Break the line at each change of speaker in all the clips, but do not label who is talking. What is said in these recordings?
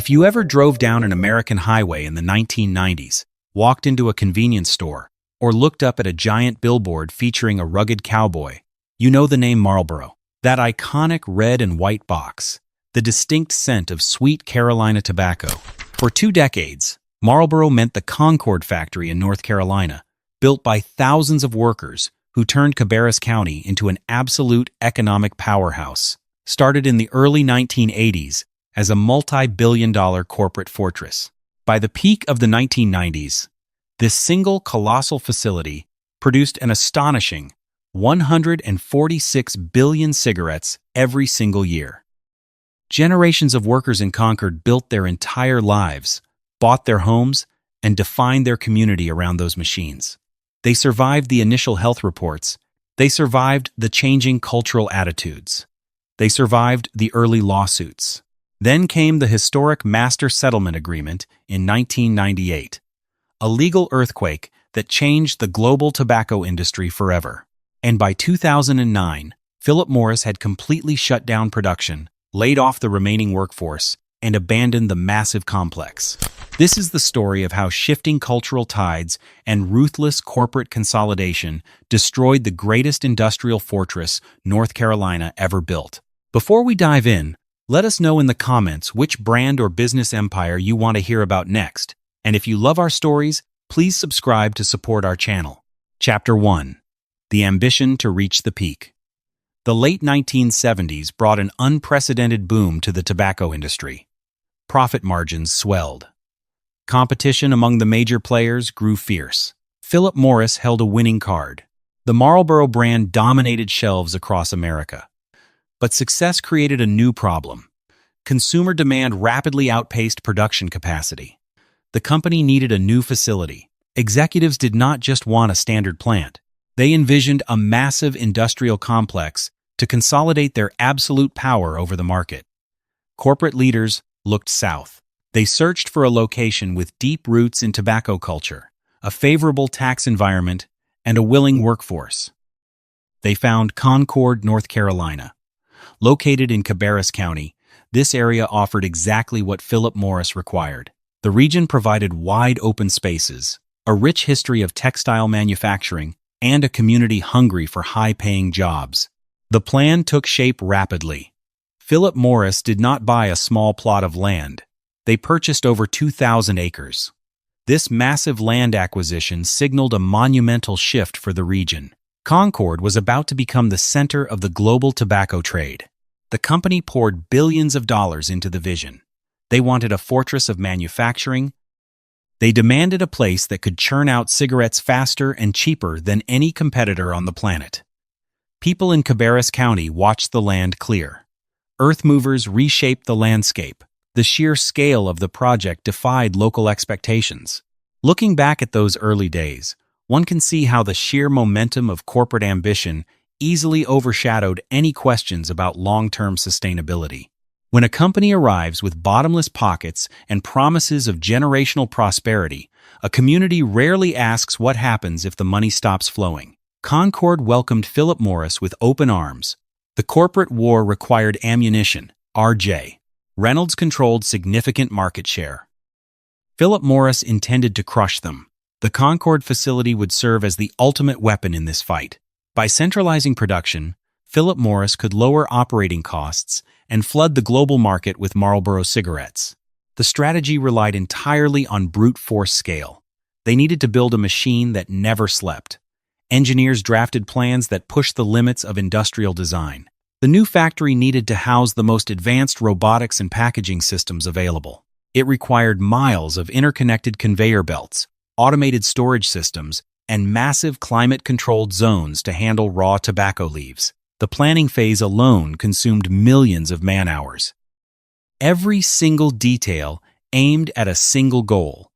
If you ever drove down an American highway in the 1990s, walked into a convenience store, or looked up at a giant billboard featuring a rugged cowboy, you know the name Marlboro. That iconic red and white box, the distinct scent of sweet Carolina tobacco. For 2 decades, Marlboro meant the Concord factory in North Carolina, built by thousands of workers who turned Cabarrus County into an absolute economic powerhouse. Started in the early 1980s as a multi-billion-dollar corporate fortress. By the peak of the 1990s, this single colossal facility produced an astonishing 146 billion cigarettes every single year. Generations of workers in Concord built their entire lives, bought their homes, and defined their community around those machines. They survived the initial health reports. They survived the changing cultural attitudes. They survived the early lawsuits. Then came the historic Master Settlement Agreement in 1998, a legal earthquake that changed the global tobacco industry forever. And by 2009, Philip Morris had completely shut down production, laid off the remaining workforce, and abandoned the massive complex. This is the story of how shifting cultural tides and ruthless corporate consolidation destroyed the greatest industrial fortress North Carolina ever built. Before we dive in, let us know in the comments which brand or business empire you want to hear about next. And if you love our stories, please subscribe to support our channel. Chapter 1. The Ambition to Reach the Peak. The late 1970s brought an unprecedented boom to the tobacco industry. Profit margins swelled. Competition among the major players grew fierce. Philip Morris held a winning card. The Marlboro brand dominated shelves across America. But success created a new problem. Consumer demand rapidly outpaced production capacity. The company needed a new facility. Executives did not just want a standard plant. They envisioned a massive industrial complex to consolidate their absolute power over the market. Corporate leaders looked south. They searched for a location with deep roots in tobacco culture, a favorable tax environment, and a willing workforce. They found Concord, North Carolina. Located in Cabarrus County, this area offered exactly what Philip Morris required. The region provided wide open spaces, a rich history of textile manufacturing, and a community hungry for high-paying jobs. The plan took shape rapidly. Philip Morris did not buy a small plot of land. They purchased over 2,000 acres. This massive land acquisition signaled a monumental shift for the region. Concord was about to become the center of the global tobacco trade. The company poured billions of dollars into the vision. They wanted a fortress of manufacturing. They demanded a place that could churn out cigarettes faster and cheaper than any competitor on the planet. People in Cabarrus County watched the land clear. Earth movers reshaped the landscape. The sheer scale of the project defied local expectations. Looking back at those early days, one can see how the sheer momentum of corporate ambition easily overshadowed any questions about long-term sustainability. When a company arrives with bottomless pockets and promises of generational prosperity, a community rarely asks what happens if the money stops flowing. Concord welcomed Philip Morris with open arms. The corporate war required ammunition, RJ. Reynolds controlled significant market share. Philip Morris intended to crush them. The Concord facility would serve as the ultimate weapon in this fight. By centralizing production, Philip Morris could lower operating costs and flood the global market with Marlboro cigarettes. The strategy relied entirely on brute force scale. They needed to build a machine that never slept. Engineers drafted plans that pushed the limits of industrial design. The new factory needed to house the most advanced robotics and packaging systems available. It required miles of interconnected conveyor belts, automated storage systems, and massive climate-controlled zones to handle raw tobacco leaves. The planning phase alone consumed millions of man-hours. Every single detail aimed at a single goal.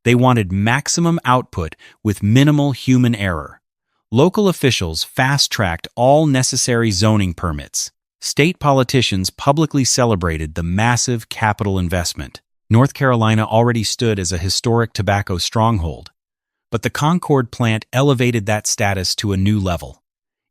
They wanted maximum output with minimal human error. Local officials fast-tracked all necessary zoning permits. State politicians publicly celebrated the massive capital investment. North Carolina already stood as a historic tobacco stronghold, but the Concord plant elevated that status to a new level.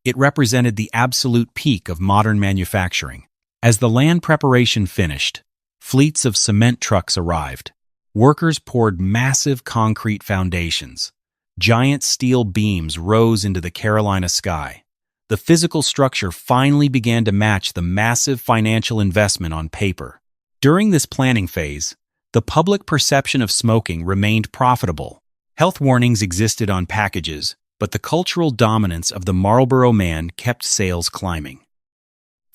It represented the absolute peak of modern manufacturing. As the land preparation finished, fleets of cement trucks arrived. Workers poured massive concrete foundations. Giant steel beams rose into the Carolina sky. The physical structure finally began to match the massive financial investment on paper. During this planning phase, the public perception of smoking remained profitable. Health warnings existed on packages, but the cultural dominance of the Marlboro Man kept sales climbing.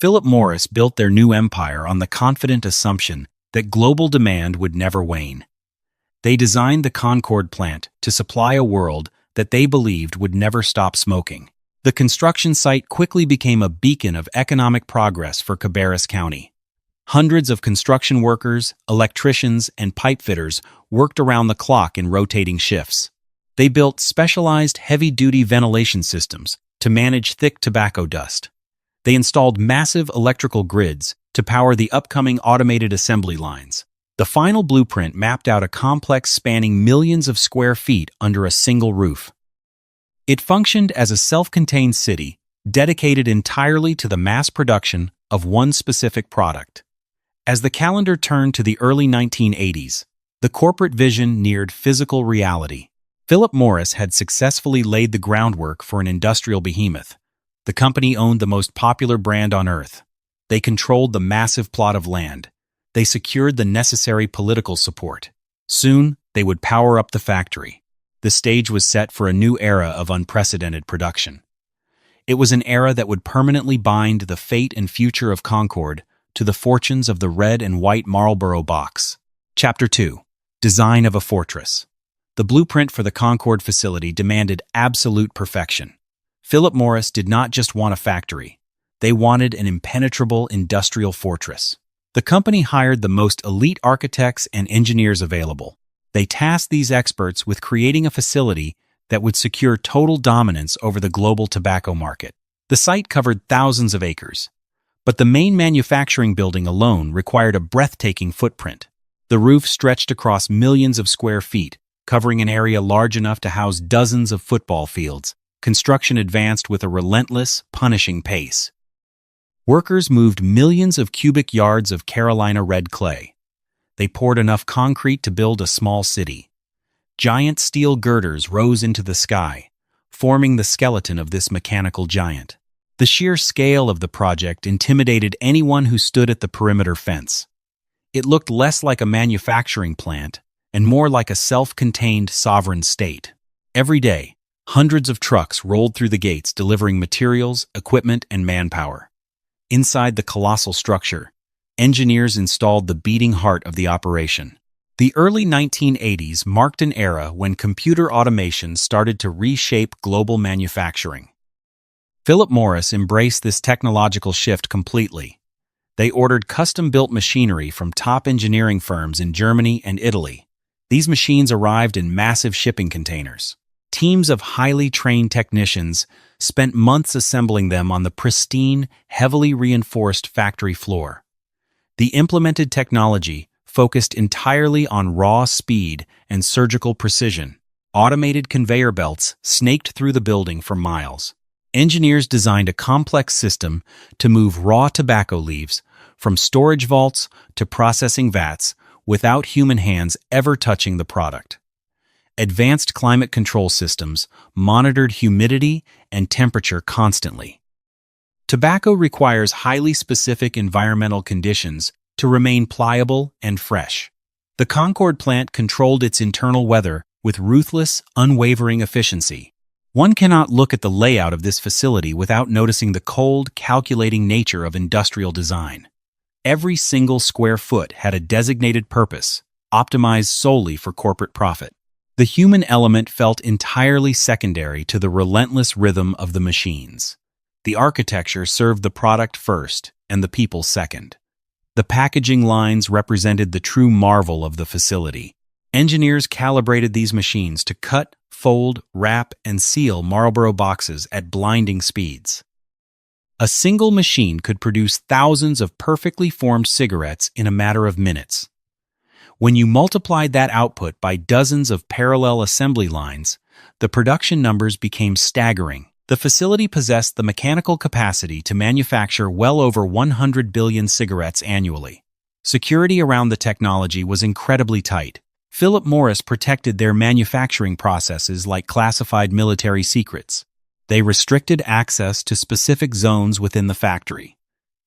Philip Morris built their new empire on the confident assumption that global demand would never wane. They designed the Concord plant to supply a world that they believed would never stop smoking. The construction site quickly became a beacon of economic progress for Cabarrus County. Hundreds of construction workers, electricians, and pipe fitters worked around the clock in rotating shifts. They built specialized heavy-duty ventilation systems to manage thick tobacco dust. They installed massive electrical grids to power the upcoming automated assembly lines. The final blueprint mapped out a complex spanning millions of square feet under a single roof. It functioned as a self-contained city, dedicated entirely to the mass production of one specific product. As the calendar turned to the early 1980s, the corporate vision neared physical reality. Philip Morris had successfully laid the groundwork for an industrial behemoth. The company owned the most popular brand on earth. They controlled the massive plot of land. They secured the necessary political support. Soon, they would power up the factory. The stage was set for a new era of unprecedented production. It was an era that would permanently bind the fate and future of Concord to the fortunes of the red and white Marlboro box. Chapter 2. Design of a Fortress. The blueprint for the Concord facility demanded absolute perfection. Philip Morris did not just want a factory. They wanted an impenetrable industrial fortress. The company hired the most elite architects and engineers available. They tasked these experts with creating a facility that would secure total dominance over the global tobacco market. The site covered thousands of acres, but the main manufacturing building alone required a breathtaking footprint. The roof stretched across millions of square feet, covering an area large enough to house dozens of football fields. Construction advanced with a relentless, punishing pace. Workers moved millions of cubic yards of Carolina red clay. They poured enough concrete to build a small city. Giant steel girders rose into the sky, forming the skeleton of this mechanical giant. The sheer scale of the project intimidated anyone who stood at the perimeter fence. It looked less like a manufacturing plant and more like a self-contained sovereign state. Every day, hundreds of trucks rolled through the gates delivering materials, equipment, and manpower. Inside the colossal structure, engineers installed the beating heart of the operation. The early 1980s marked an era when computer automation started to reshape global manufacturing. Philip Morris embraced this technological shift completely. They ordered custom-built machinery from top engineering firms in Germany and Italy. These machines arrived in massive shipping containers. Teams of highly trained technicians spent months assembling them on the pristine, heavily reinforced factory floor. The implemented technology focused entirely on raw speed and surgical precision. Automated conveyor belts snaked through the building for miles. Engineers designed a complex system to move raw tobacco leaves from storage vaults to processing vats without human hands ever touching the product. Advanced climate control systems monitored humidity and temperature constantly. Tobacco requires highly specific environmental conditions to remain pliable and fresh. The Concord plant controlled its internal weather with ruthless, unwavering efficiency. One cannot look at the layout of this facility without noticing the cold, calculating nature of industrial design. Every single square foot had a designated purpose, optimized solely for corporate profit. The human element felt entirely secondary to the relentless rhythm of the machines. The architecture served the product first and the people second. The packaging lines represented the true marvel of the facility. Engineers calibrated these machines to cut, fold, wrap, and seal Marlboro boxes at blinding speeds. A single machine could produce thousands of perfectly formed cigarettes in a matter of minutes. When you multiplied that output by dozens of parallel assembly lines, the production numbers became staggering. The facility possessed the mechanical capacity to manufacture well over 100 billion cigarettes annually. Security around the technology was incredibly tight. Philip Morris protected their manufacturing processes like classified military secrets. They restricted access to specific zones within the factory.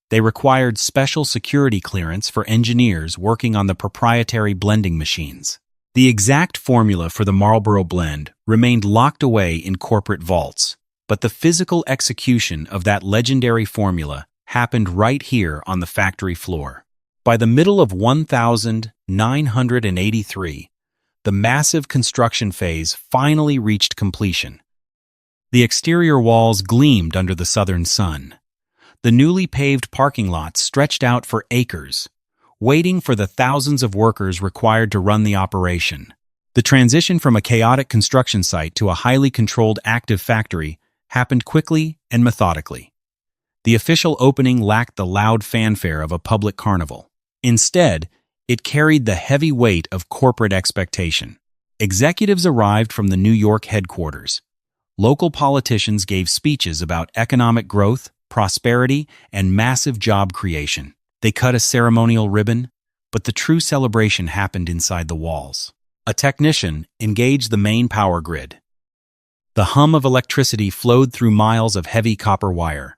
They required special security clearance for engineers working on the proprietary blending machines. The exact formula for the Marlboro blend remained locked away in corporate vaults, but the physical execution of that legendary formula happened right here on the factory floor. By the middle of 1983, the massive construction phase finally reached completion. The exterior walls gleamed under the southern sun. The newly paved parking lot stretched out for acres, waiting for the thousands of workers required to run the operation. The transition from a chaotic construction site to a highly controlled active factory happened quickly and methodically. The official opening lacked the loud fanfare of a public carnival. Instead, it carried the heavy weight of corporate expectation. Executives arrived from the New York headquarters. Local politicians gave speeches about economic growth, prosperity, and massive job creation. They cut a ceremonial ribbon, but the true celebration happened inside the walls. A technician engaged the main power grid. The hum of electricity flowed through miles of heavy copper wire.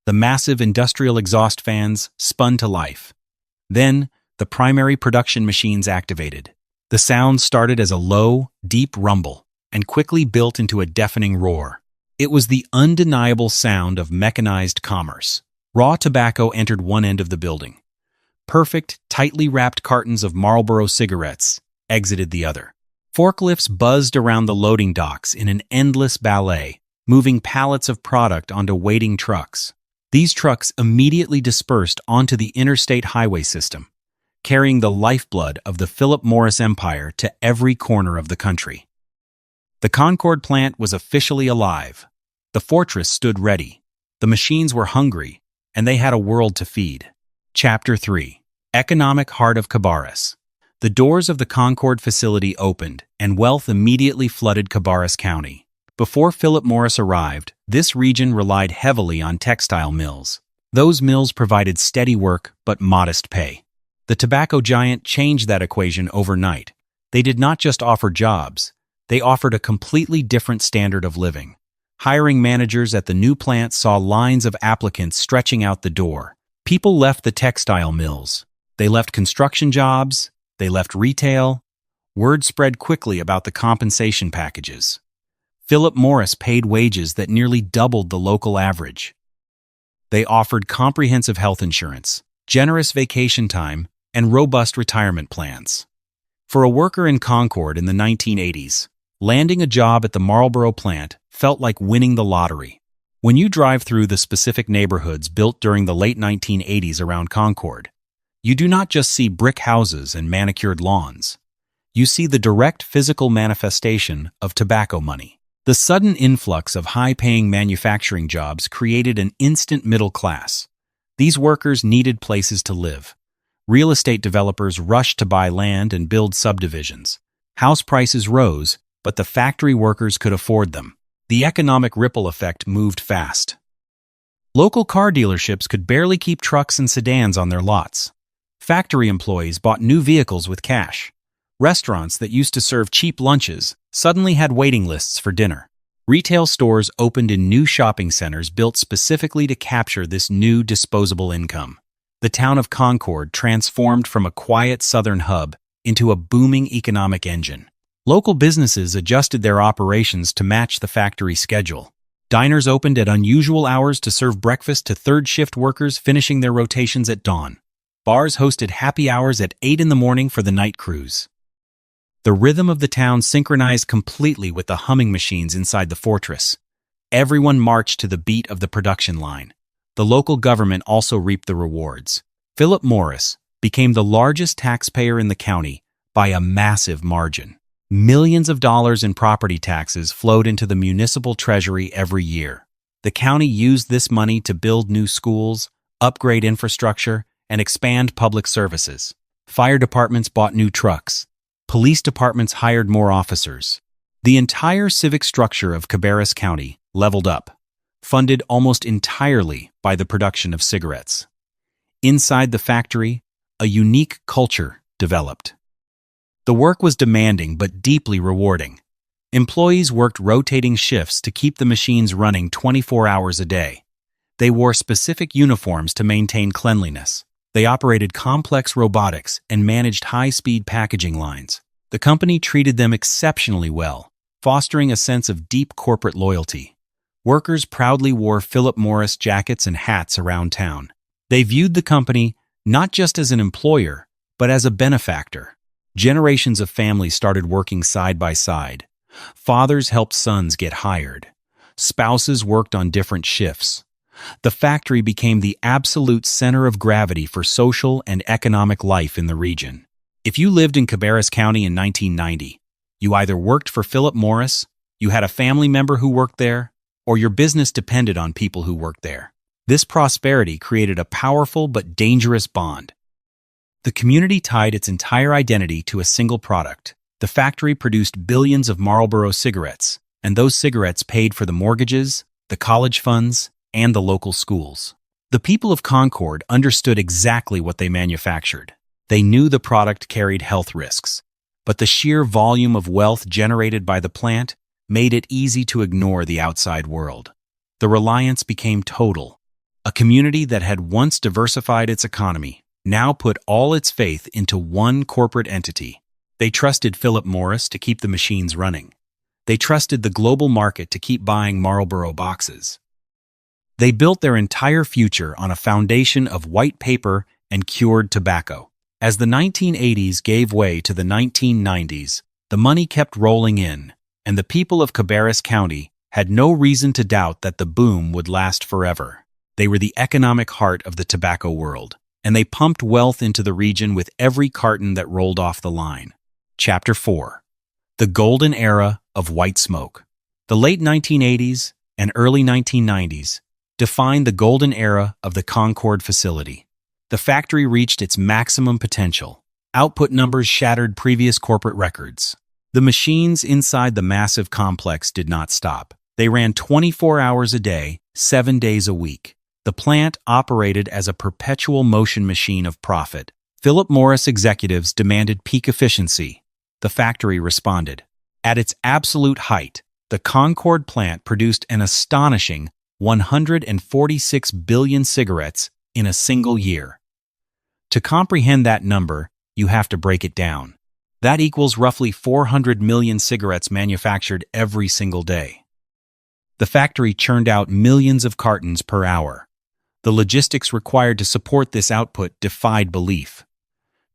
The massive industrial exhaust fans spun to life. Then, the primary production machines activated. The sound started as a low, deep rumble and quickly built into a deafening roar. It was the undeniable sound of mechanized commerce. Raw tobacco entered one end of the building. Perfect, tightly wrapped cartons of Marlboro cigarettes exited the other. Forklifts buzzed around the loading docks in an endless ballet, moving pallets of product onto waiting trucks. These trucks immediately dispersed onto the interstate highway system, carrying the lifeblood of the Philip Morris empire to every corner of the country. The Concord plant was officially alive. The fortress stood ready. The machines were hungry, and they had a world to feed. Chapter 3. Economic Heart of Cabarrus. The doors of the Concord facility opened, and wealth immediately flooded Cabarrus County. Before Philip Morris arrived, this region relied heavily on textile mills. Those mills provided steady work but modest pay. The tobacco giant changed that equation overnight. They did not just offer jobs, they offered a completely different standard of living. Hiring managers at the new plant saw lines of applicants stretching out the door. People left the textile mills. They left construction jobs. They left retail. Word spread quickly about the compensation packages. Philip Morris paid wages that nearly doubled the local average. They offered comprehensive health insurance, generous vacation time, and robust retirement plans. For a worker in Concord in the 1980s, landing a job at the Marlboro plant felt like winning the lottery. When you drive through the specific neighborhoods built during the late 1980s around Concord, you do not just see brick houses and manicured lawns. You see the direct physical manifestation of tobacco money. The sudden influx of high-paying manufacturing jobs created an instant middle class. These workers needed places to live. Real estate developers rushed to buy land and build subdivisions. House prices rose, but the factory workers could afford them. The economic ripple effect moved fast. Local car dealerships could barely keep trucks and sedans on their lots. Factory employees bought new vehicles with cash. Restaurants that used to serve cheap lunches suddenly had waiting lists for dinner. Retail stores opened in new shopping centers built specifically to capture this new disposable income. The town of Concord transformed from a quiet southern hub into a booming economic engine. Local businesses adjusted their operations to match the factory schedule. Diners opened at unusual hours to serve breakfast to third-shift workers finishing their rotations at dawn. Bars hosted happy hours at 8 in the morning for the night crews. The rhythm of the town synchronized completely with the humming machines inside the fortress. Everyone marched to the beat of the production line. The local government also reaped the rewards. Philip Morris became the largest taxpayer in the county by a massive margin. Millions of dollars in property taxes flowed into the municipal treasury every year. The county used this money to build new schools, upgrade infrastructure, and expand public services. Fire departments bought new trucks. Police departments hired more officers. The entire civic structure of Cabarrus County leveled up, funded almost entirely by the production of cigarettes. Inside the factory, a unique culture developed. The work was demanding but deeply rewarding. Employees worked rotating shifts to keep the machines running 24 hours a day. They wore specific uniforms to maintain cleanliness. They operated complex robotics and managed high-speed packaging lines. The company treated them exceptionally well, fostering a sense of deep corporate loyalty. Workers proudly wore Philip Morris jackets and hats around town. They viewed the company not just as an employer, but as a benefactor. Generations of families started working side by side. Fathers helped sons get hired. Spouses worked on different shifts. The factory became the absolute center of gravity for social and economic life in the region. If you lived in Cabarrus County in 1990, you either worked for Philip Morris, you had a family member who worked there, or your business depended on people who worked there. This prosperity created a powerful but dangerous bond. The community tied its entire identity to a single product. The factory produced billions of Marlboro cigarettes, and those cigarettes paid for the mortgages, the college funds, and the local schools. The people of Concord understood exactly what they manufactured. They knew the product carried health risks, but the sheer volume of wealth generated by the plant made it easy to ignore the outside world. The reliance became total. A community that had once diversified its economy now put all its faith into one corporate entity. They trusted Philip Morris to keep the machines running. They trusted the global market to keep buying Marlboro boxes. They built their entire future on a foundation of white paper and cured tobacco. As the 1980s gave way to the 1990s, the money kept rolling in, and the people of Cabarrus County had no reason to doubt that the boom would last forever. They were the economic heart of the tobacco world, and they pumped wealth into the region with every carton that rolled off the line. Chapter 4. The Golden Era of White Smoke. The late 1980s and early 1990s defined the golden era of the Concord facility. The factory reached its maximum potential. Output numbers shattered previous corporate records. The machines inside the massive complex did not stop. They ran 24 hours a day, 7 days a week. The plant operated as a perpetual motion machine of profit. Philip Morris executives demanded peak efficiency. The factory responded. At its absolute height, the Concord plant produced an astonishing 146 billion cigarettes in a single year. To comprehend that number, you have to break it down. That equals roughly 400 million cigarettes manufactured every single day. The factory churned out millions of cartons per hour. The logistics required to support this output defied belief.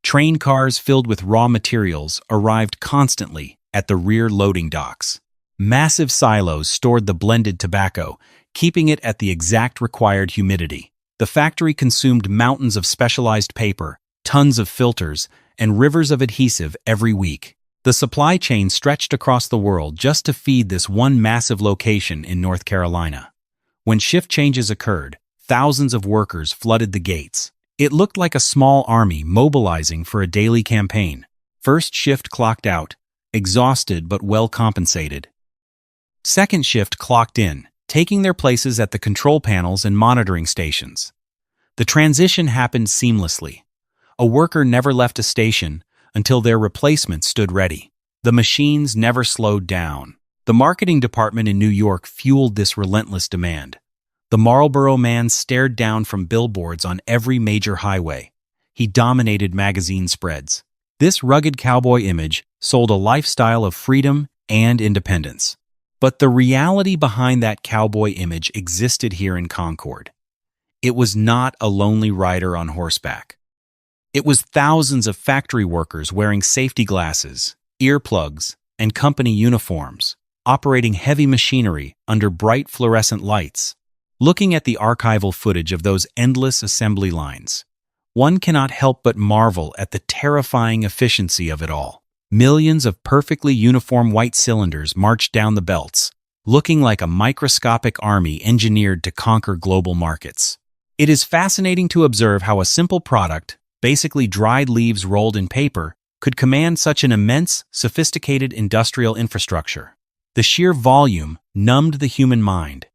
Train cars filled with raw materials arrived constantly at the rear loading docks. Massive silos stored the blended tobacco, keeping it at the exact required humidity. The factory consumed mountains of specialized paper, tons of filters, and rivers of adhesive every week. The supply chain stretched across the world just to feed this one massive location in North Carolina. When shift changes occurred, thousands of workers flooded the gates. It looked like a small army mobilizing for a daily campaign. First shift clocked out, exhausted but well compensated. Second shift clocked in, taking their places at the control panels and monitoring stations. The transition happened seamlessly. A worker never left a station until their replacement stood ready. The machines never slowed down. The marketing department in New York fueled this relentless demand. The Marlboro man stared down from billboards on every major highway. He dominated magazine spreads. This rugged cowboy image sold a lifestyle of freedom and independence. But the reality behind that cowboy image existed here in Concord. It was not a lonely rider on horseback. It was thousands of factory workers wearing safety glasses, earplugs, and company uniforms, operating heavy machinery under bright fluorescent lights. Looking at the archival footage of those endless assembly lines, one cannot help but marvel at the terrifying efficiency of it all. Millions of perfectly uniform white cylinders marched down the belts, looking like a microscopic army engineered to conquer global markets. It is fascinating to observe how a simple product, basically dried leaves rolled in paper, could command such an immense, sophisticated industrial infrastructure. The sheer volume numbed the human mind.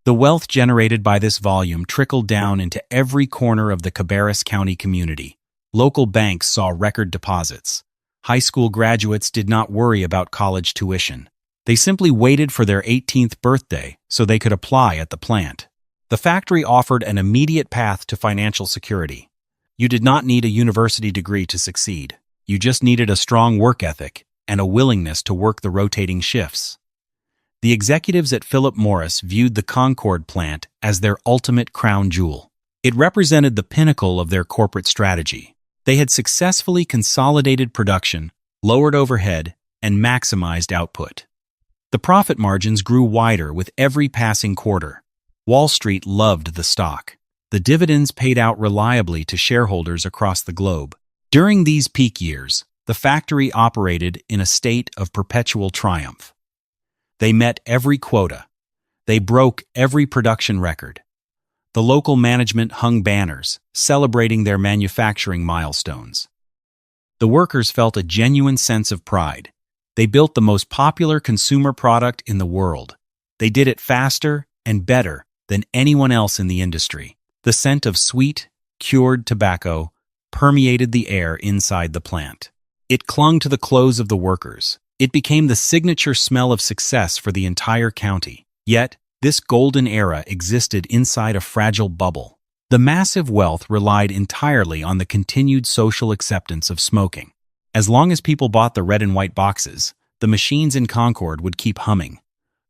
The wealth generated by this volume trickled down into every corner of the Cabarrus County community. Local banks saw record deposits. High school graduates did not worry about college tuition. They simply waited for their 18th birthday so they could apply at the plant. The factory offered an immediate path to financial security. You did not need a university degree to succeed. You just needed a strong work ethic and a willingness to work the rotating shifts. The executives at Philip Morris viewed the Concord plant as their ultimate crown jewel. It represented the pinnacle of their corporate strategy. They had successfully consolidated production, lowered overhead, and maximized output. The profit margins grew wider with every passing quarter. Wall Street loved the stock. The dividends paid out reliably to shareholders across the globe. During these peak years, the factory operated in a state of perpetual triumph. They met every quota. They broke every production record. The local management hung banners, celebrating their manufacturing milestones. The workers felt a genuine sense of pride. They built the most popular consumer product in the world. They did it faster and better than anyone else in the industry. The scent of sweet, cured tobacco permeated the air inside the plant. It clung to the clothes of the workers. It became the signature smell of success for the entire county. Yet, this golden era existed inside a fragile bubble. The massive wealth relied entirely on the continued social acceptance of smoking. As long as people bought the red and white boxes, the machines in Concord would keep humming.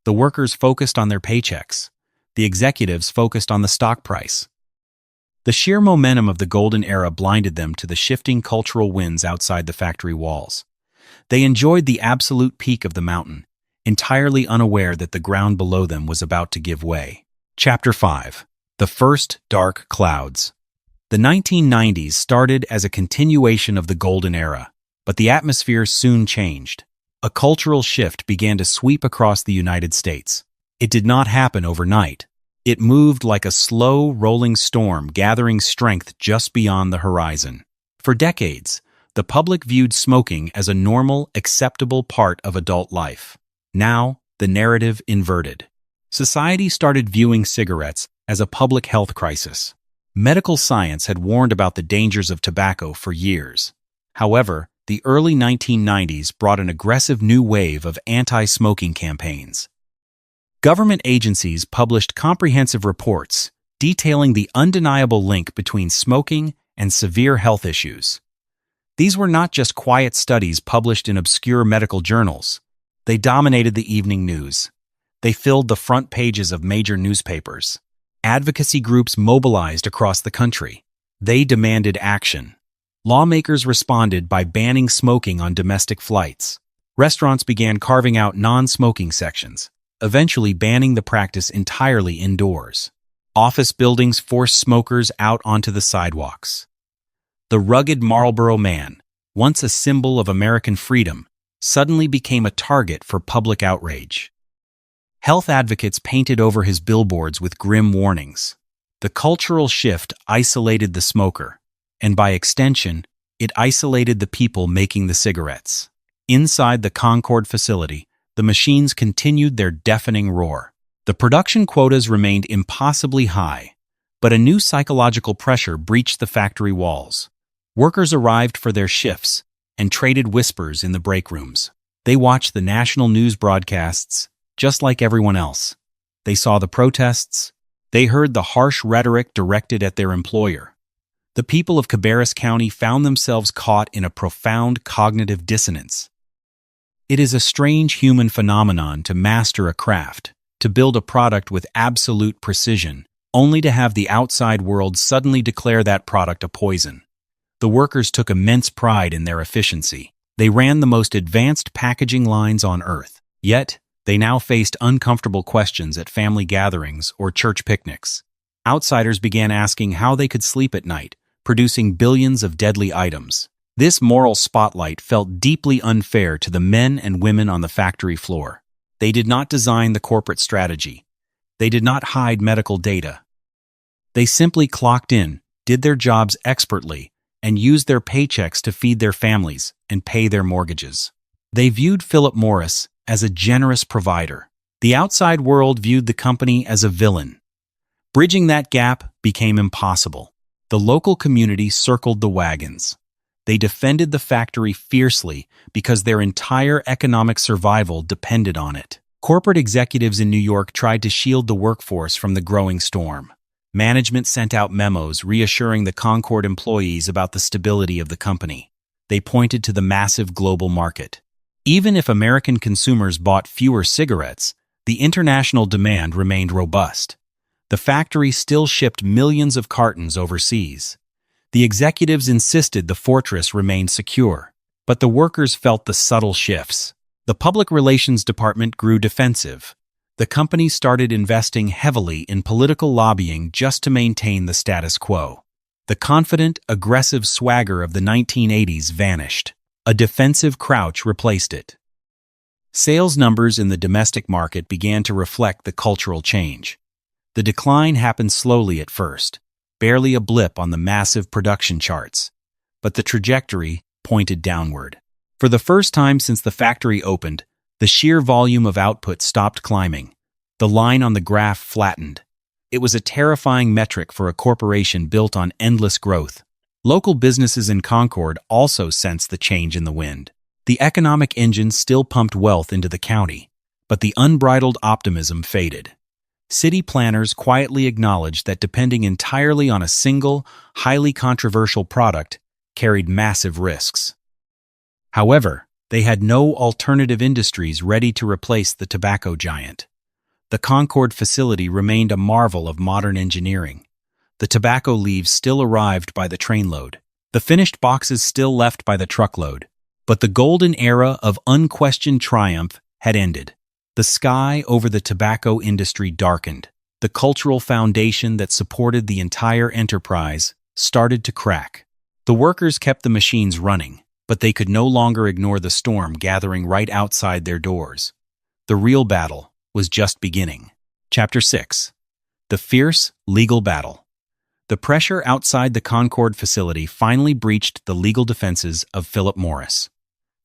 The workers focused on their paychecks. The executives focused on the stock price. The sheer momentum of the golden era blinded them to the shifting cultural winds outside the factory walls. They enjoyed the absolute peak of the mountain, entirely unaware that the ground below them was about to give way. Chapter 5. The First Dark Clouds. The 1990s started as a continuation of the golden era, but the atmosphere soon changed. A cultural shift began to sweep across the United States. It did not happen overnight. It moved like a slow, rolling storm, gathering strength just beyond the horizon. For decades, the public viewed smoking as a normal, acceptable part of adult life. Now, the narrative inverted. Society started viewing cigarettes as a public health crisis. Medical science had warned about the dangers of tobacco for years. However, the early 1990s brought an aggressive new wave of anti-smoking campaigns. Government agencies published comprehensive reports detailing the undeniable link between smoking and severe health issues. These were not just quiet studies published in obscure medical journals. They dominated the evening news. They filled the front pages of major newspapers. Advocacy groups mobilized across the country. They demanded action. Lawmakers responded by banning smoking on domestic flights. Restaurants began carving out non-smoking sections, eventually banning the practice entirely indoors. Office buildings forced smokers out onto the sidewalks. The rugged Marlboro man, once a symbol of American freedom, suddenly became a target for public outrage. Health advocates painted over his billboards with grim warnings. The cultural shift isolated the smoker, and by extension, it isolated the people making the cigarettes. Inside the Concord facility, the machines continued their deafening roar. The production quotas remained impossibly high, but a new psychological pressure breached the factory walls. Workers arrived for their shifts and traded whispers in the break rooms. They watched the national news broadcasts just like everyone else. They saw the protests. They heard the harsh rhetoric directed at their employer. The people of Cabarrus County found themselves caught in a profound cognitive dissonance. It is a strange human phenomenon to master a craft, to build a product with absolute precision, only to have the outside world suddenly declare that product a poison. The workers took immense pride in their efficiency. They ran the most advanced packaging lines on Earth. Yet, they now faced uncomfortable questions at family gatherings or church picnics. Outsiders began asking how they could sleep at night, producing billions of deadly items. This moral spotlight felt deeply unfair to the men and women on the factory floor. They did not design the corporate strategy. They did not hide medical data. They simply clocked in, did their jobs expertly, and used their paychecks to feed their families and pay their mortgages. They viewed Philip Morris as a generous provider. The outside world viewed the company as a villain. Bridging that gap became impossible. The local community circled the wagons. They defended the factory fiercely because their entire economic survival depended on it. Corporate executives in New York tried to shield the workforce from the growing storm. Management sent out memos reassuring the Concord employees about the stability of the company. They pointed to the massive global market. Even if American consumers bought fewer cigarettes, the international demand remained robust. The factory still shipped millions of cartons overseas. The executives insisted the fortress remained secure, but the workers felt the subtle shifts. The public relations department grew defensive. The company started investing heavily in political lobbying just to maintain the status quo. The confident, aggressive swagger of the 1980s vanished. A defensive crouch replaced it. Sales numbers in the domestic market began to reflect the cultural change. The decline happened slowly at first, barely a blip on the massive production charts, but the trajectory pointed downward. For the first time since the factory opened, the sheer volume of output stopped climbing. The line on the graph flattened. It was a terrifying metric for a corporation built on endless growth. Local businesses in Concord also sensed the change in the wind. The economic engine still pumped wealth into the county, but the unbridled optimism faded. City planners quietly acknowledged that depending entirely on a single, highly controversial product carried massive risks. However, they had no alternative industries ready to replace the tobacco giant. The Concord facility remained a marvel of modern engineering. The tobacco leaves still arrived by the trainload. The finished boxes still left by the truckload. But the golden era of unquestioned triumph had ended. The sky over the tobacco industry darkened. The cultural foundation that supported the entire enterprise started to crack. The workers kept the machines running, but they could no longer ignore the storm gathering right outside their doors. The real battle was just beginning. Chapter 6. The Fierce Legal Battle. The pressure outside the Concord facility finally breached the legal defenses of Philip Morris.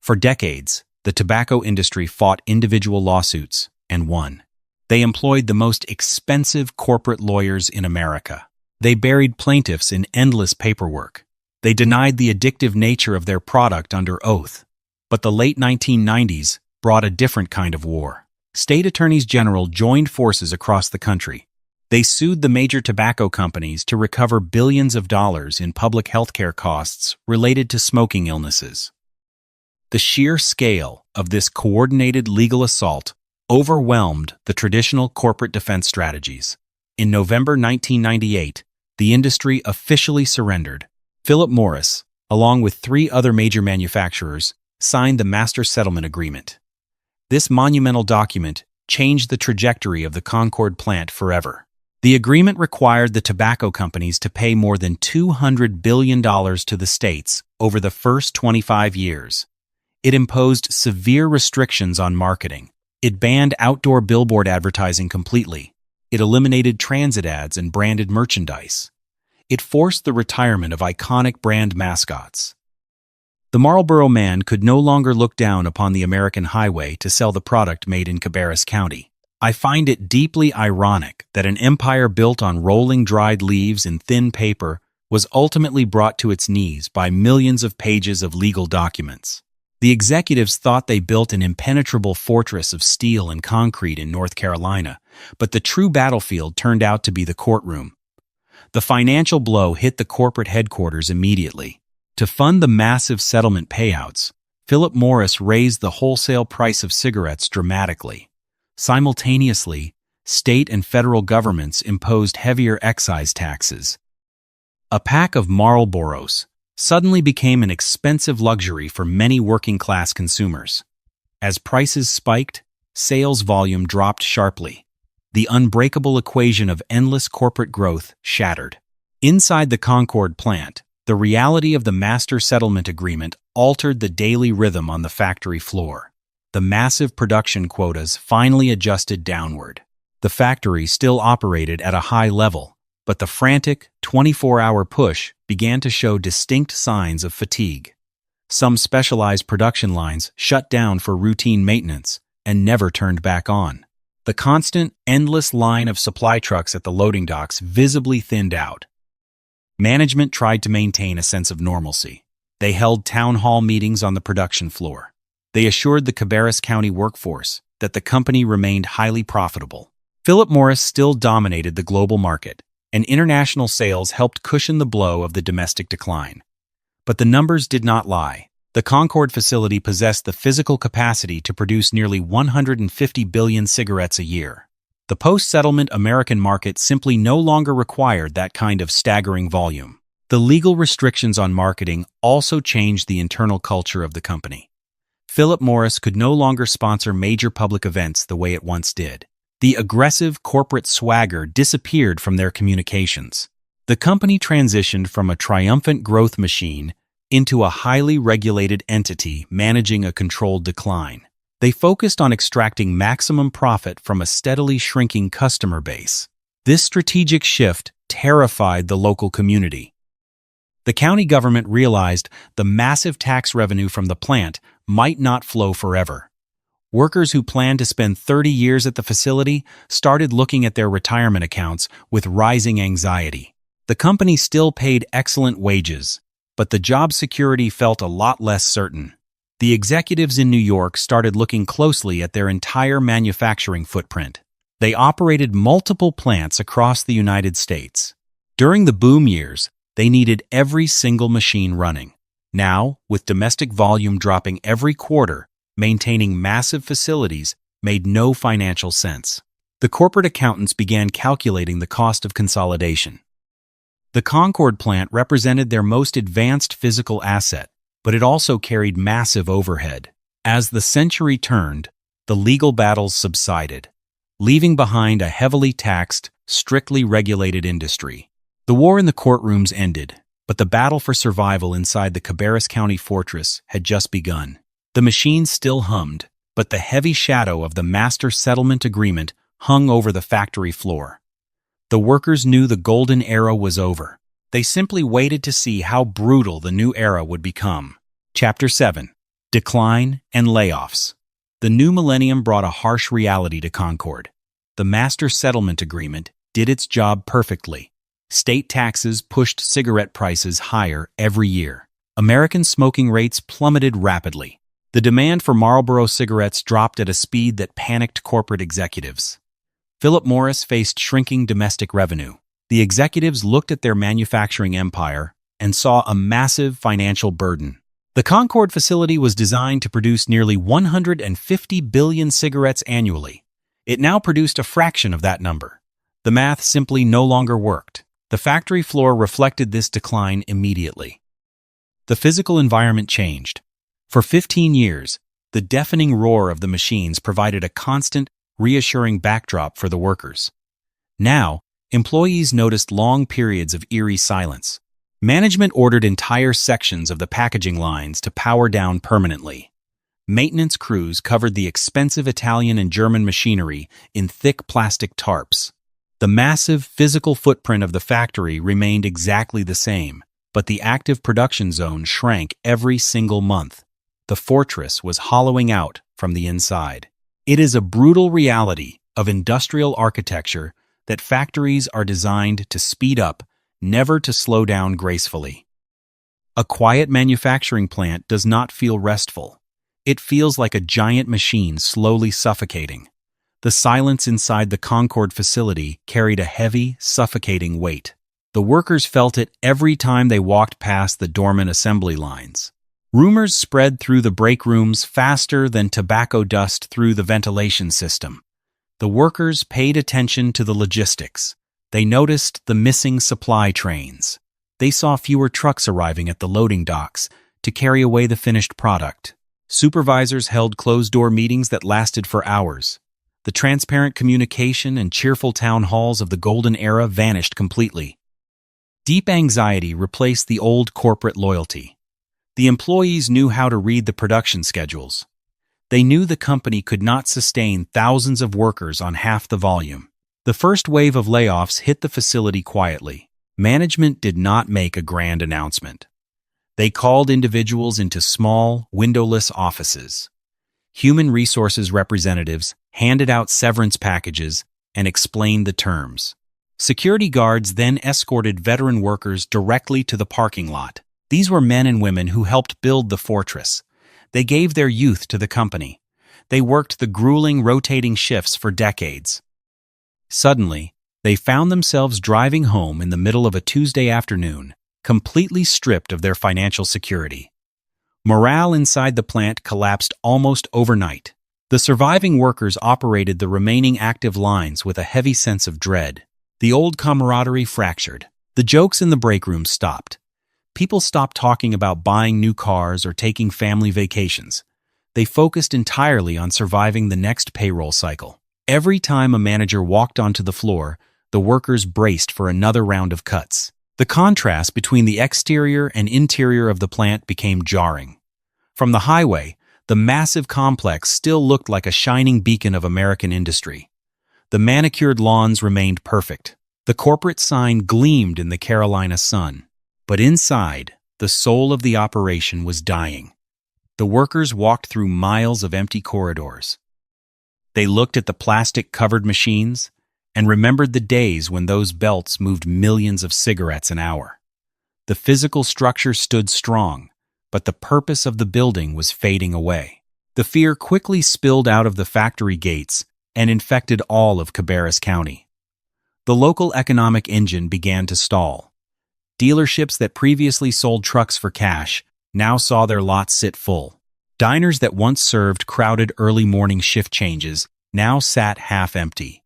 For decades, the tobacco industry fought individual lawsuits and won. They employed the most expensive corporate lawyers in America. They buried plaintiffs in endless paperwork. They denied the addictive nature of their product under oath. But the late 1990s brought a different kind of war. State attorneys general joined forces across the country. They sued the major tobacco companies to recover billions of dollars in public health care costs related to smoking illnesses. The sheer scale of this coordinated legal assault overwhelmed the traditional corporate defense strategies. In November 1998, the industry officially surrendered. Philip Morris, along with 3 other major manufacturers, signed the Master Settlement Agreement. This monumental document changed the trajectory of the Concord plant forever. The agreement required the tobacco companies to pay more than $200 billion to the states over the first 25 years. It imposed severe restrictions on marketing. It banned outdoor billboard advertising completely. It eliminated transit ads and branded merchandise. It forced the retirement of iconic brand mascots. The Marlboro man could no longer look down upon the American highway to sell the product made in Cabarrus County. I find it deeply ironic that an empire built on rolling dried leaves and thin paper was ultimately brought to its knees by millions of pages of legal documents. The executives thought they built an impenetrable fortress of steel and concrete in North Carolina, but the true battlefield turned out to be the courtroom. The financial blow hit the corporate headquarters immediately. To fund the massive settlement payouts, Philip Morris raised the wholesale price of cigarettes dramatically. Simultaneously, state and federal governments imposed heavier excise taxes. A pack of Marlboros suddenly became an expensive luxury for many working-class consumers. As prices spiked, sales volume dropped sharply. The unbreakable equation of endless corporate growth shattered. Inside the Concord plant, the reality of the Master Settlement Agreement altered the daily rhythm on the factory floor. The massive production quotas finally adjusted downward. The factory still operated at a high level, but the frantic, 24-hour push began to show distinct signs of fatigue. Some specialized production lines shut down for routine maintenance and never turned back on. The constant, endless line of supply trucks at the loading docks visibly thinned out. Management tried to maintain a sense of normalcy. They held town hall meetings on the production floor. They assured the Cabarrus County workforce that the company remained highly profitable. Philip Morris still dominated the global market, and international sales helped cushion the blow of the domestic decline. But the numbers did not lie. The Concord facility possessed the physical capacity to produce nearly 150 billion cigarettes a year. The post-settlement American market simply no longer required that kind of staggering volume. The legal restrictions on marketing also changed the internal culture of the company. Philip Morris could no longer sponsor major public events the way it once did. The aggressive corporate swagger disappeared from their communications. The company transitioned from a triumphant growth machine into a highly regulated entity managing a controlled decline. They focused on extracting maximum profit from a steadily shrinking customer base. This strategic shift terrified the local community. The county government realized the massive tax revenue from the plant might not flow forever. Workers who planned to spend 30 years at the facility started looking at their retirement accounts with rising anxiety. The company still paid excellent wages, but the job security felt a lot less certain. The executives in New York started looking closely at their entire manufacturing footprint. They operated multiple plants across the United States. During the boom years, they needed every single machine running. Now, with domestic volume dropping every quarter, maintaining massive facilities made no financial sense. The corporate accountants began calculating the cost of consolidation. The Concord plant represented their most advanced physical asset, but it also carried massive overhead. As the century turned, the legal battles subsided, leaving behind a heavily taxed, strictly regulated industry. The war in the courtrooms ended, but the battle for survival inside the Cabarrus County fortress had just begun. The machines still hummed, but the heavy shadow of the master settlement agreement hung over the factory floor. The workers knew the golden era was over. They simply waited to see how brutal the new era would become. Chapter 7. Decline and Layoffs. The new millennium brought a harsh reality to Concord. The master settlement agreement did its job perfectly. State taxes pushed cigarette prices higher every year. American smoking rates plummeted rapidly. The demand for Marlboro cigarettes dropped at a speed that panicked corporate executives. Philip Morris faced shrinking domestic revenue. The executives looked at their manufacturing empire and saw a massive financial burden. The Concord facility was designed to produce nearly 150 billion cigarettes annually. It now produced a fraction of that number. The math simply no longer worked. The factory floor reflected this decline immediately. The physical environment changed. For 15 years, the deafening roar of the machines provided a constant, reassuring backdrop for the workers. Now, employees noticed long periods of eerie silence. Management ordered entire sections of the packaging lines to power down permanently. Maintenance crews covered the expensive Italian and German machinery in thick plastic tarps. The massive physical footprint of the factory remained exactly the same, but the active production zone shrank every single month. The fortress was hollowing out from the inside. It is a brutal reality of industrial architecture that factories are designed to speed up, never to slow down gracefully. A quiet manufacturing plant does not feel restful. It feels like a giant machine slowly suffocating. The silence inside the Concord facility carried a heavy, suffocating weight. The workers felt it every time they walked past the dormant assembly lines. Rumors spread through the break rooms faster than tobacco dust through the ventilation system. The workers paid attention to the logistics. They noticed the missing supply trains. They saw fewer trucks arriving at the loading docks to carry away the finished product. Supervisors held closed-door meetings that lasted for hours. The transparent communication and cheerful town halls of the golden era vanished completely. Deep anxiety replaced the old corporate loyalty. The employees knew how to read the production schedules. They knew the company could not sustain thousands of workers on half the volume. The first wave of layoffs hit the facility quietly. Management did not make a grand announcement. They called individuals into small, windowless offices. Human resources representatives handed out severance packages and explained the terms. Security guards then escorted veteran workers directly to the parking lot. These were men and women who helped build the fortress. They gave their youth to the company. They worked the grueling rotating shifts for decades. Suddenly, they found themselves driving home in the middle of a Tuesday afternoon, completely stripped of their financial security. Morale inside the plant collapsed almost overnight. The surviving workers operated the remaining active lines with a heavy sense of dread. The old camaraderie fractured. The jokes in the break room stopped. People stopped talking about buying new cars or taking family vacations. They focused entirely on surviving the next payroll cycle. Every time a manager walked onto the floor, the workers braced for another round of cuts. The contrast between the exterior and interior of the plant became jarring. From the highway, the massive complex still looked like a shining beacon of American industry. The manicured lawns remained perfect. The corporate sign gleamed in the Carolina sun. But inside, the soul of the operation was dying. The workers walked through miles of empty corridors. They looked at the plastic-covered machines and remembered the days when those belts moved millions of cigarettes an hour. The physical structure stood strong, but the purpose of the building was fading away. The fear quickly spilled out of the factory gates and infected all of Cabarrus County. The local economic engine began to stall. Dealerships that previously sold trucks for cash now saw their lots sit full. Diners that once served crowded early morning shift changes now sat half empty.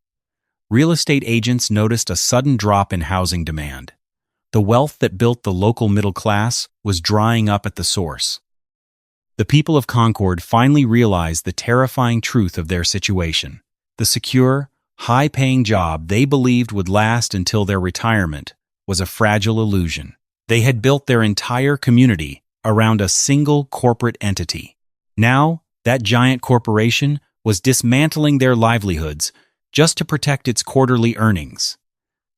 Real estate agents noticed a sudden drop in housing demand. The wealth that built the local middle class was drying up at the source. The people of Concord finally realized the terrifying truth of their situation. The secure, high-paying job they believed would last until their retirement was a fragile illusion. They had built their entire community around a single corporate entity. Now, that giant corporation was dismantling their livelihoods just to protect its quarterly earnings.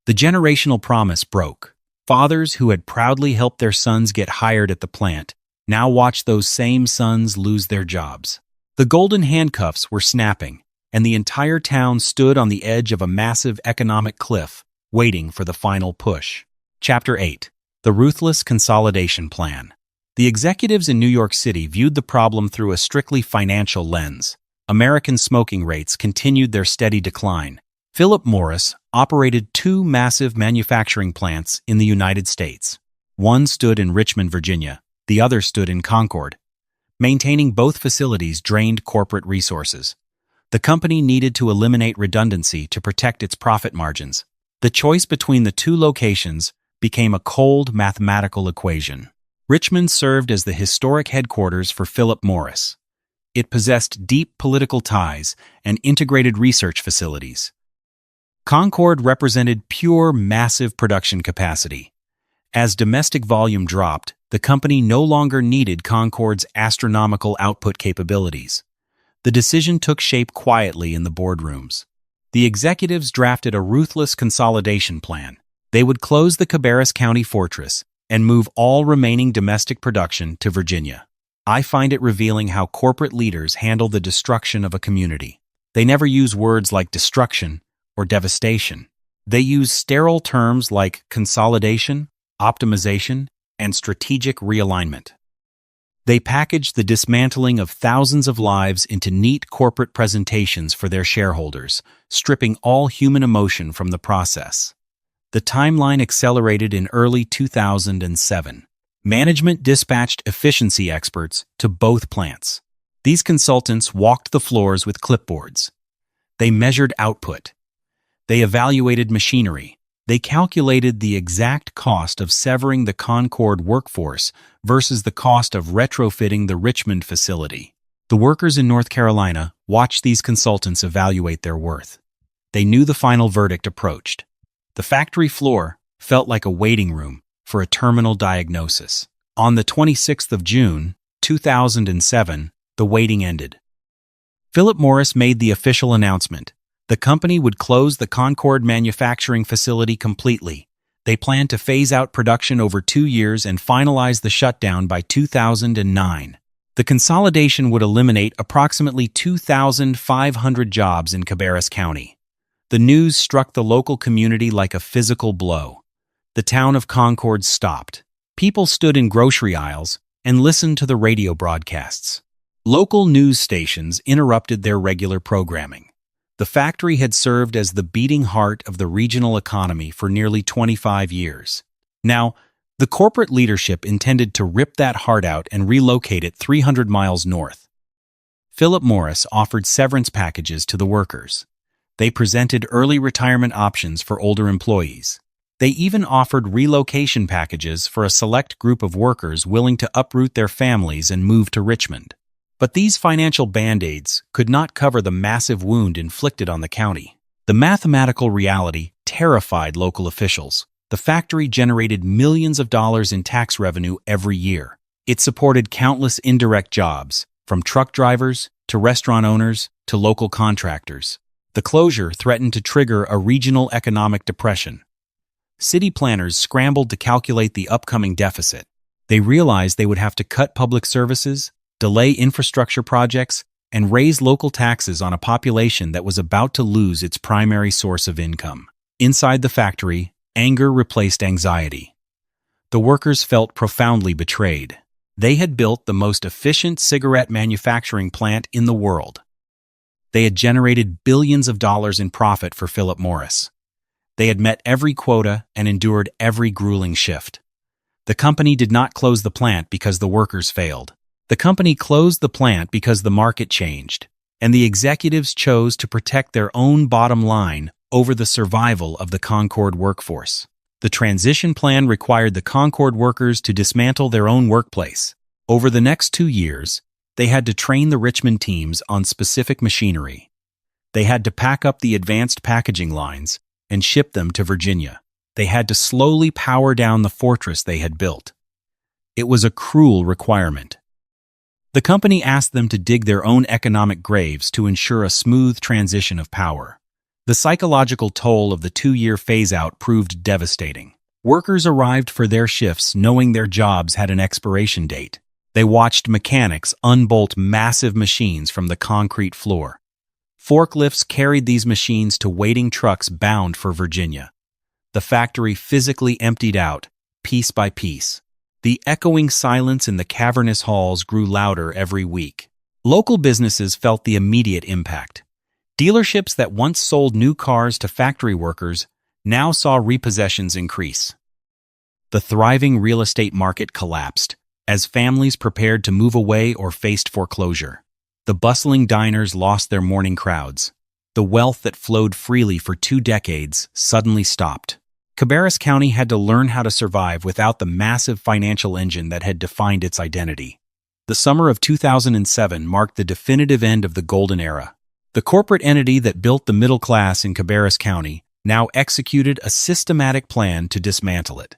The generational promise broke. Fathers who had proudly helped their sons get hired at the plant now watched those same sons lose their jobs. The golden handcuffs were snapping, and the entire town stood on the edge of a massive economic cliff, waiting for the final push. Chapter 8. The Ruthless Consolidation Plan. The executives in New York City viewed the problem through a strictly financial lens. American smoking rates continued their steady decline. Philip Morris operated two massive manufacturing plants in the United States. One stood in Richmond, Virginia. The other stood in Concord. Maintaining both facilities drained corporate resources. The company needed to eliminate redundancy to protect its profit margins. The choice between the two locations became a cold mathematical equation. Richmond served as the historic headquarters for Philip Morris. It possessed deep political ties and integrated research facilities. Concord represented pure, massive production capacity. As domestic volume dropped, the company no longer needed Concord's astronomical output capabilities. The decision took shape quietly in the boardrooms. The executives drafted a ruthless consolidation plan. They would close the Cabarrus County fortress and move all remaining domestic production to Virginia. I find it revealing how corporate leaders handle the destruction of a community. They never use words like destruction or devastation. They use sterile terms like consolidation, optimization, and strategic realignment. They package the dismantling of thousands of lives into neat corporate presentations for their shareholders, stripping all human emotion from the process. The timeline accelerated in early 2007. Management dispatched efficiency experts to both plants. These consultants walked the floors with clipboards. They measured output. They evaluated machinery. They calculated the exact cost of severing the Concord workforce versus the cost of retrofitting the Richmond facility. The workers in North Carolina watched these consultants evaluate their worth. They knew the final verdict approached. The factory floor felt like a waiting room for a terminal diagnosis. On the 26th of June, 2007, the waiting ended. Philip Morris made the official announcement. The company would close the Concord manufacturing facility completely. They planned to phase out production over 2 years and finalize the shutdown by 2009. The consolidation would eliminate approximately 2,500 jobs in Cabarrus County. The news struck the local community like a physical blow. The town of Concord stopped. People stood in grocery aisles and listened to the radio broadcasts. Local news stations interrupted their regular programming. The factory had served as the beating heart of the regional economy for nearly 25 years. Now, the corporate leadership intended to rip that heart out and relocate it 300 miles north. Philip Morris offered severance packages to the workers. They presented early retirement options for older employees. They even offered relocation packages for a select group of workers willing to uproot their families and move to Richmond. But these financial band-aids could not cover the massive wound inflicted on the county. The mathematical reality terrified local officials. The factory generated millions of dollars in tax revenue every year. It supported countless indirect jobs, from truck drivers to restaurant owners to local contractors. The closure threatened to trigger a regional economic depression. City planners scrambled to calculate the upcoming deficit. They realized they would have to cut public services, delay infrastructure projects, and raise local taxes on a population that was about to lose its primary source of income. Inside the factory, anger replaced anxiety. The workers felt profoundly betrayed. They had built the most efficient cigarette manufacturing plant in the world. They had generated billions of dollars in profit for Philip Morris. They had met every quota and endured every grueling shift. The company did not close the plant because the workers failed. The company closed the plant because the market changed, and the executives chose to protect their own bottom line over the survival of the Concord workforce. The transition plan required the Concord workers to dismantle their own workplace. Over the next 2 years, they had to train the Richmond teams on specific machinery. They had to pack up the advanced packaging lines and ship them to Virginia. They had to slowly power down the fortress they had built. It was a cruel requirement. The company asked them to dig their own economic graves to ensure a smooth transition of power. The psychological toll of the 2-year phase-out proved devastating. Workers arrived for their shifts knowing their jobs had an expiration date. They watched mechanics unbolt massive machines from the concrete floor. Forklifts carried these machines to waiting trucks bound for Virginia. The factory physically emptied out, piece by piece. The echoing silence in the cavernous halls grew louder every week. Local businesses felt the immediate impact. Dealerships that once sold new cars to factory workers now saw repossessions increase. The thriving real estate market collapsed as families prepared to move away or faced foreclosure. The bustling diners lost their morning crowds. The wealth that flowed freely for 2 decades suddenly stopped. Cabarrus County had to learn how to survive without the massive financial engine that had defined its identity. The summer of 2007 marked the definitive end of the golden era. The corporate entity that built the middle class in Cabarrus County now executed a systematic plan to dismantle it.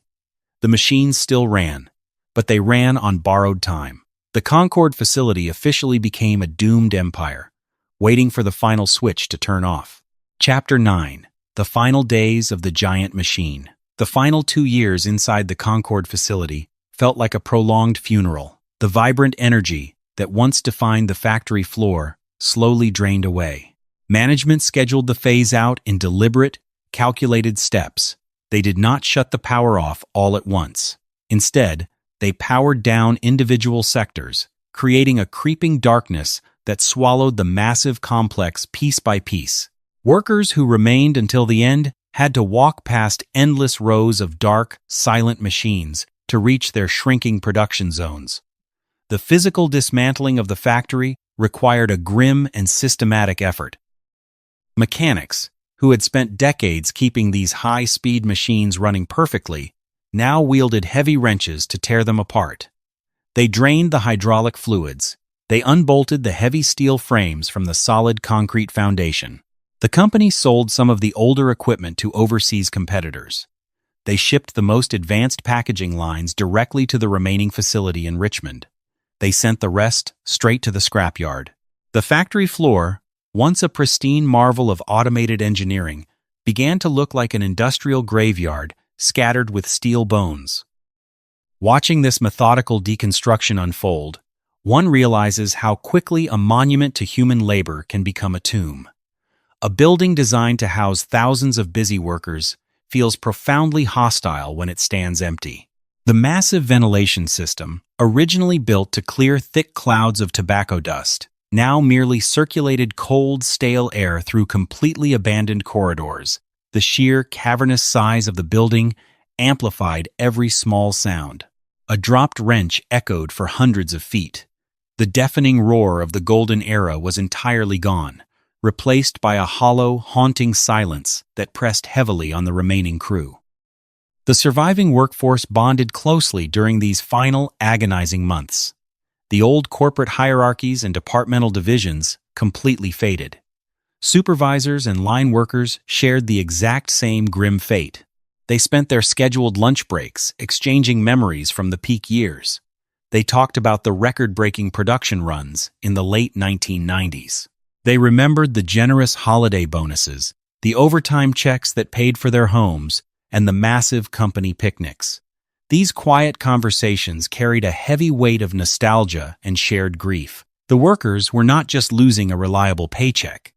The machines still ran, but they ran on borrowed time. The Concord facility officially became a doomed empire, waiting for the final switch to turn off. Chapter 9. The Final Days of the Giant Machine. The final 2 years inside the Concord facility felt like a prolonged funeral. The vibrant energy that once defined the factory floor slowly drained away. Management scheduled the phase-out in deliberate, calculated steps. They did not shut the power off all at once. Instead, they powered down individual sectors, creating a creeping darkness that swallowed the massive complex piece by piece. Workers who remained until the end had to walk past endless rows of dark, silent machines to reach their shrinking production zones. The physical dismantling of the factory required a grim and systematic effort. Mechanics, who had spent decades keeping these high-speed machines running perfectly, now wielded heavy wrenches to tear them apart. They drained the hydraulic fluids. They unbolted the heavy steel frames from the solid concrete foundation. The company sold some of the older equipment to overseas competitors. They shipped the most advanced packaging lines directly to the remaining facility in Richmond. They sent the rest straight to the scrapyard. The factory floor, once a pristine marvel of automated engineering, began to look like an industrial graveyard scattered with steel bones. Watching this methodical deconstruction unfold, one realizes how quickly a monument to human labor can become a tomb. A building designed to house thousands of busy workers feels profoundly hostile when it stands empty. The massive ventilation system, originally built to clear thick clouds of tobacco dust, now merely circulated cold, stale air through completely abandoned corridors. The sheer, cavernous size of the building amplified every small sound. A dropped wrench echoed for hundreds of feet. The deafening roar of the golden era was entirely gone, replaced by a hollow, haunting silence that pressed heavily on the remaining crew. The surviving workforce bonded closely during these final, agonizing months. The old corporate hierarchies and departmental divisions completely faded. Supervisors and line workers shared the exact same grim fate. They spent their scheduled lunch breaks exchanging memories from the peak years. They talked about the record-breaking production runs in the late 1990s. They remembered the generous holiday bonuses, the overtime checks that paid for their homes, and the massive company picnics. These quiet conversations carried a heavy weight of nostalgia and shared grief. The workers were not just losing a reliable paycheck.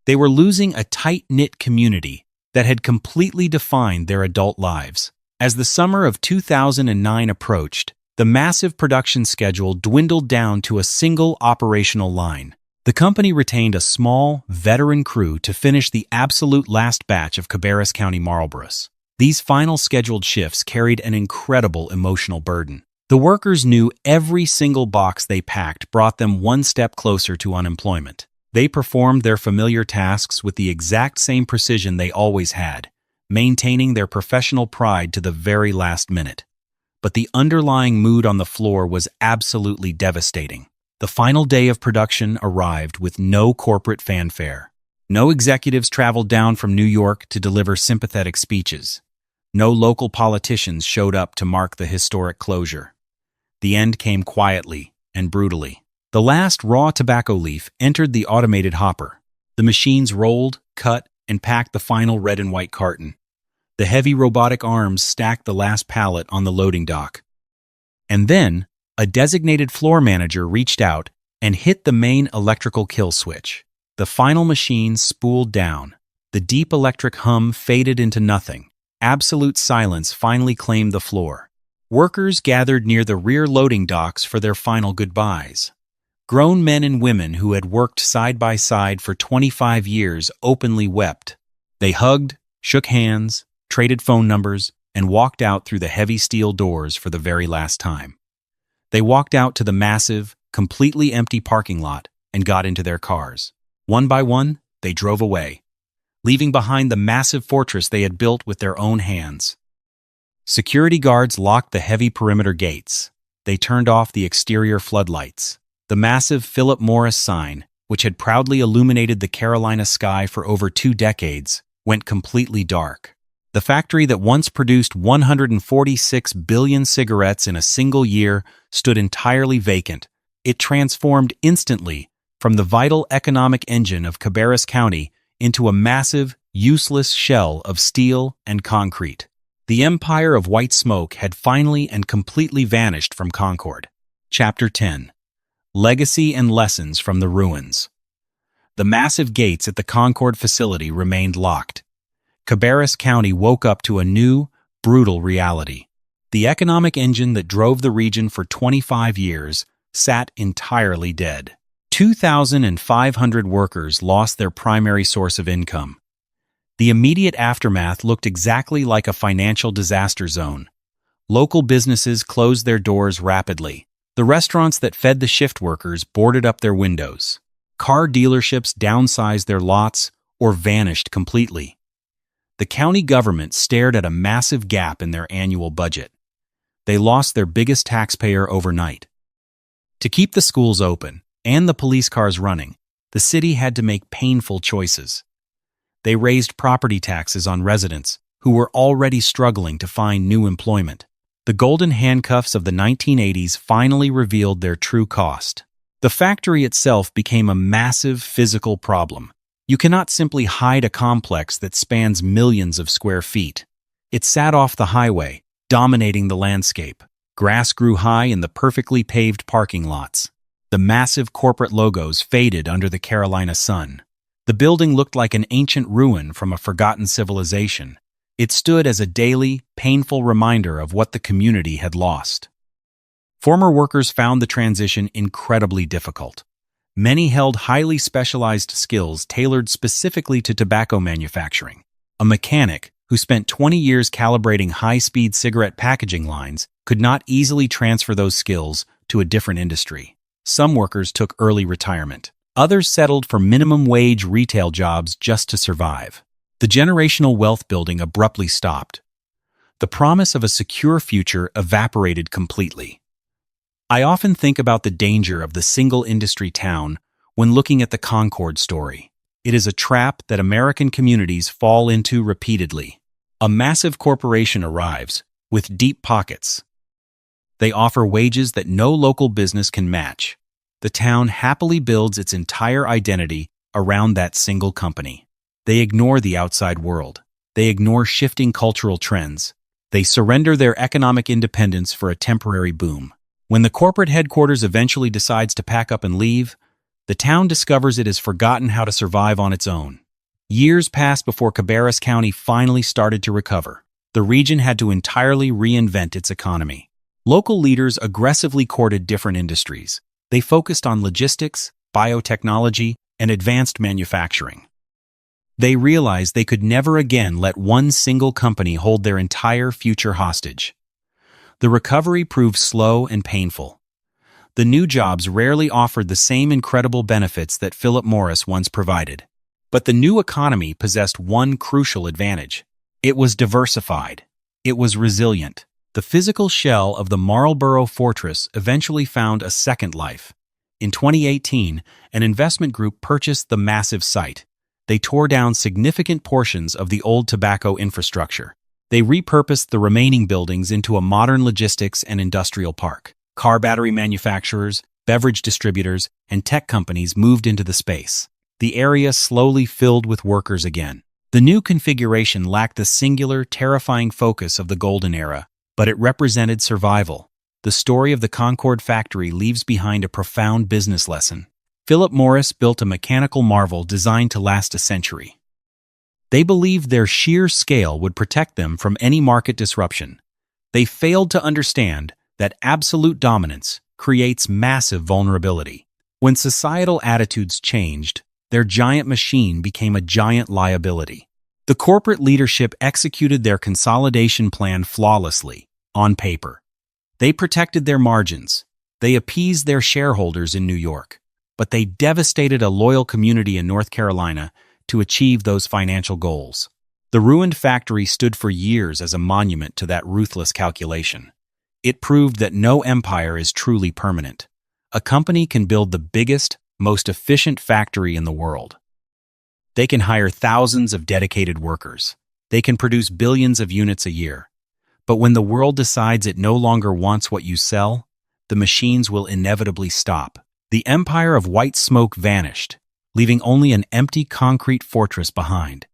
They were losing a tight-knit community that had completely defined their adult lives. As the summer of 2009 approached, the massive production schedule dwindled down to a single operational line. The company retained a small, veteran crew to finish the absolute last batch of Cabarrus County Marlboros. These final scheduled shifts carried an incredible emotional burden. The workers knew every single box they packed brought them one step closer to unemployment. They performed their familiar tasks with the exact same precision they always had, maintaining their professional pride to the very last minute. But the underlying mood on the floor was absolutely devastating. The final day of production arrived with no corporate fanfare. No executives traveled down from New York to deliver sympathetic speeches. No local politicians showed up to mark the historic closure. The end came quietly and brutally. The last raw tobacco leaf entered the automated hopper. The machines rolled, cut, and packed the final red and white carton. The heavy robotic arms stacked the last pallet on the loading dock. And then, a designated floor manager reached out and hit the main electrical kill switch. The final machine spooled down. The deep electric hum faded into nothing. Absolute silence finally claimed the floor. Workers gathered near the rear loading docks for their final goodbyes. Grown men and women who had worked side by side for 25 years openly wept. They hugged, shook hands, traded phone numbers, and walked out through the heavy steel doors for the very last time. They walked out to the massive, completely empty parking lot and got into their cars. One by one, they drove away, leaving behind the massive fortress they had built with their own hands. Security guards locked the heavy perimeter gates. They turned off the exterior floodlights. The massive Philip Morris sign, which had proudly illuminated the Carolina sky for over 2 decades, went completely dark. The factory that once produced 146 billion cigarettes in a single year stood entirely vacant. It transformed instantly from the vital economic engine of Cabarrus County into a massive, useless shell of steel and concrete. The empire of white smoke had finally and completely vanished from Concord. Chapter 10. Legacy and Lessons from the Ruins. The massive gates at the Concord facility remained locked. Cabarrus County woke up to a new, brutal reality. The economic engine that drove the region for 25 years sat entirely dead. 2,500 workers lost their primary source of income. The immediate aftermath looked exactly like a financial disaster zone. Local businesses closed their doors rapidly. The restaurants that fed the shift workers boarded up their windows. Car dealerships downsized their lots or vanished completely. The county government stared at a massive gap in their annual budget. They lost their biggest taxpayer overnight. To keep the schools open and the police cars running, the city had to make painful choices. They raised property taxes on residents who were already struggling to find new employment. The golden handcuffs of the 1980s finally revealed their true cost. The factory itself became a massive physical problem. You cannot simply hide a complex that spans millions of square feet. It sat off the highway, dominating the landscape. Grass grew high in the perfectly paved parking lots. The massive corporate logos faded under the Carolina sun. The building looked like an ancient ruin from a forgotten civilization. It stood as a daily, painful reminder of what the community had lost. Former workers found the transition incredibly difficult. Many held highly specialized skills tailored specifically to tobacco manufacturing. A mechanic, who spent 20 years calibrating high-speed cigarette packaging lines, could not easily transfer those skills to a different industry. Some workers took early retirement. Others settled for minimum-wage retail jobs just to survive. The generational wealth building abruptly stopped. The promise of a secure future evaporated completely. I often think about the danger of the single-industry town when looking at the Concord story. It is a trap that American communities fall into repeatedly. A massive corporation arrives, with deep pockets. They offer wages that no local business can match. The town happily builds its entire identity around that single company. They ignore the outside world. They ignore shifting cultural trends. They surrender their economic independence for a temporary boom. When the corporate headquarters eventually decides to pack up and leave, the town discovers it has forgotten how to survive on its own. Years passed before Cabarrus County finally started to recover. The region had to entirely reinvent its economy. Local leaders aggressively courted different industries. They focused on logistics, biotechnology, and advanced manufacturing. They realized they could never again let one single company hold their entire future hostage. The recovery proved slow and painful. The new jobs rarely offered the same incredible benefits that Philip Morris once provided. But the new economy possessed one crucial advantage. It was diversified. It was resilient. The physical shell of the Marlboro fortress eventually found a second life. In 2018, an investment group purchased the massive site. They tore down significant portions of the old tobacco infrastructure. They repurposed the remaining buildings into a modern logistics and industrial park. Car battery manufacturers, beverage distributors, and tech companies moved into the space. The area slowly filled with workers again. The new configuration lacked the singular, terrifying focus of the golden era, but it represented survival. The story of the Concord factory leaves behind a profound business lesson. Philip Morris built a mechanical marvel designed to last a century. They believed their sheer scale would protect them from any market disruption. They failed to understand that absolute dominance creates massive vulnerability. When societal attitudes changed, their giant machine became a giant liability. The corporate leadership executed their consolidation plan flawlessly, on paper. They protected their margins. They appeased their shareholders in New York. But they devastated a loyal community in North Carolina to achieve those financial goals. The ruined factory stood for years as a monument to that ruthless calculation. It proved that no empire is truly permanent. A company can build the biggest, most efficient factory in the world. They can hire thousands of dedicated workers. They can produce billions of units a year. But when the world decides it no longer wants what you sell, the machines will inevitably stop. The empire of white smoke vanished, leaving only an empty concrete fortress behind.